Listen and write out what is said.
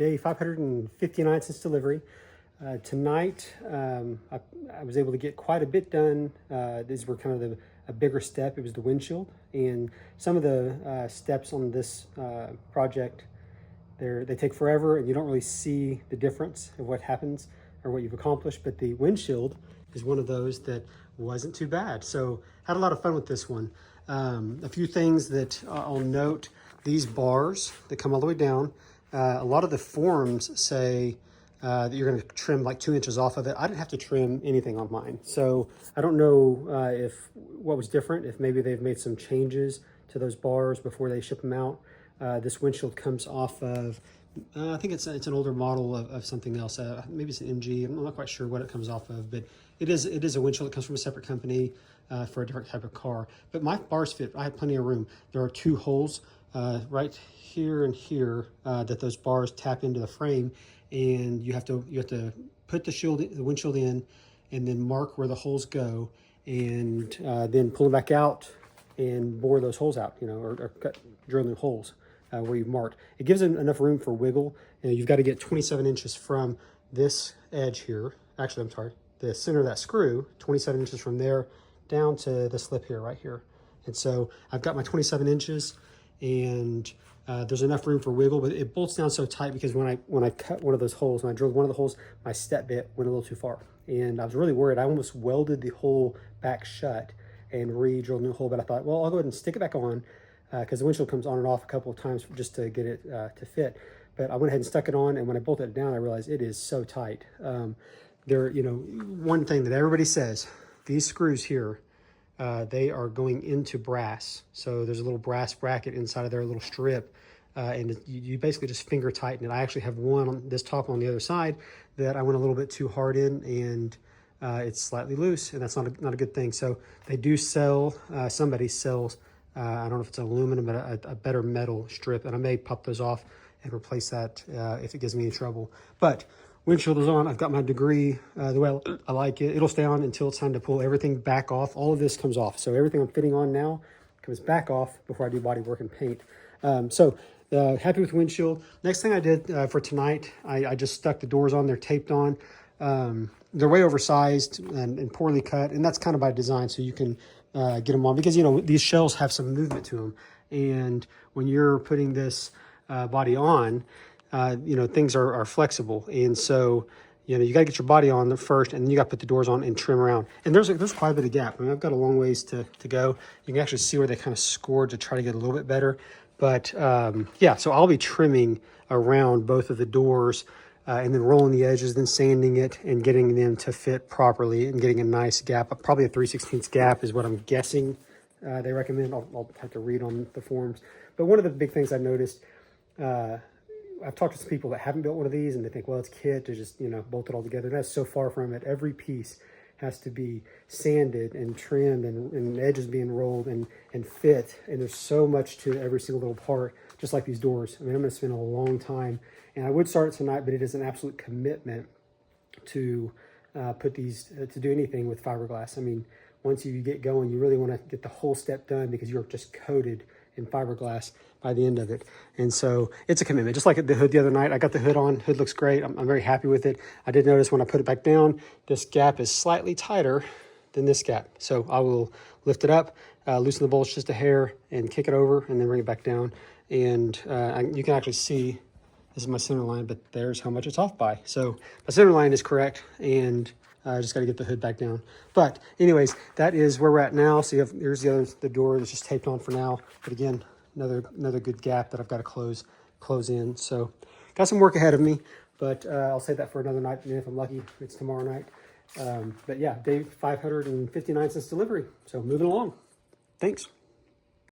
Day 559 since delivery. Tonight, I was able to get quite a bit done. These were kind of a bigger step. It was the windshield, and some of the steps on this project, they take forever, and you don't really see the difference of what happens or what you've accomplished. But the windshield is one of those that wasn't too bad. So had a lot of fun with this one. A few things that I'll note: these bars that come all the way down. A lot of the forms say that you're going to trim like 2 inches off of it. I didn't have to trim anything on mine. So I don't know what was different, if maybe they've made some changes to those bars before they ship them out. This windshield comes off of, I think it's an older model of something else. Maybe it's an MG. I'm not quite sure what it comes off of, but it is a windshield that comes from a separate company for a different type of car. But my bars fit. I have plenty of room. There are 2 holes right here and here that those bars tap into the frame, and you have to put the windshield in, and then mark where the holes go, and then pull them back out and bore those holes out, or drill new holes where you've marked. It gives them enough room for wiggle. You've got to get 27 inches from this edge here. Actually, I'm sorry, the center of that screw, 27 inches from there down to the slip here, right here. And so I've got my 27 inches, and there's enough room for wiggle, but it bolts down so tight because when I cut one of those holes, when I drilled one of the holes, my step bit went a little too far. And I was really worried. I almost welded the hole back shut and re-drilled a new hole, but I thought, well, I'll go ahead and stick it back on because the windshield comes on and off a couple of times just to get it to fit. But I went ahead and stuck it on, and when I bolted it down, I realized it is so tight. One thing that everybody says, these screws here, they are going into brass. So there's a little brass bracket inside of there, a little strip, and you basically just finger tighten it. I actually have one on this top on the other side that I went a little bit too hard in, and it's slightly loose, and that's not a good thing. So they do sell, somebody sells, I don't know if it's aluminum, but a better metal strip, and I may pop those off and replace that if it gives me any trouble. But windshield is on. I've got my degree the way I like it. It'll stay on until it's time to pull everything back off. All of this comes off. So everything I'm fitting on now comes back off before I do body work and paint. Happy with windshield. Next thing I did for tonight, I just stuck the doors on. They're taped on. They're way oversized and poorly cut, and that's kind of by design, so you can get them on, because these shells have some movement to them, and when you're putting this body on, things are flexible, and so you got to get your body on first, and then you got to put the doors on and trim around. And there's quite a bit of gap. I mean, I've got a long ways to go. You can actually see where they kind of scored to try to get a little bit better. But yeah, so I'll be trimming around both of the doors and then rolling the edges, then sanding it and getting them to fit properly and getting a nice gap. Probably a 3/16 gap is what I'm guessing they recommend. I'll have to read on the forms. But one of the big things I noticed, I've talked to some people that haven't built one of these, and they think, well, it's kit to just, bolt it all together. That's so far from it. Every piece has to be sanded and trimmed, and edges being rolled and fit. And there's so much to every single little part, just like these doors. I mean, I'm going to spend a long time, and I would start it tonight, but it is an absolute commitment to put these, to do anything with fiberglass. I mean, once you get going, you really want to get the whole step done, because you're just coated in fiberglass by the end of it. And so it's a commitment. Just like the hood the other night, I got the hood on. Hood looks great. I'm very happy with it. I did notice when I put it back down, this gap is slightly tighter than this gap. So I will lift it up, loosen the bolts just a hair, and kick it over, and then bring it back down. And you can actually see, this is my center line, but there's how much it's off by. So my center line is correct, and I just got to get the hood back down. But anyways, that is where we're at now. So here's the door that's just taped on for now. But again, another good gap that I've got to close in. So got some work ahead of me, but I'll save that for another night. And if I'm lucky, it's tomorrow night. But yeah, day 559 since delivery. So moving along. Thanks.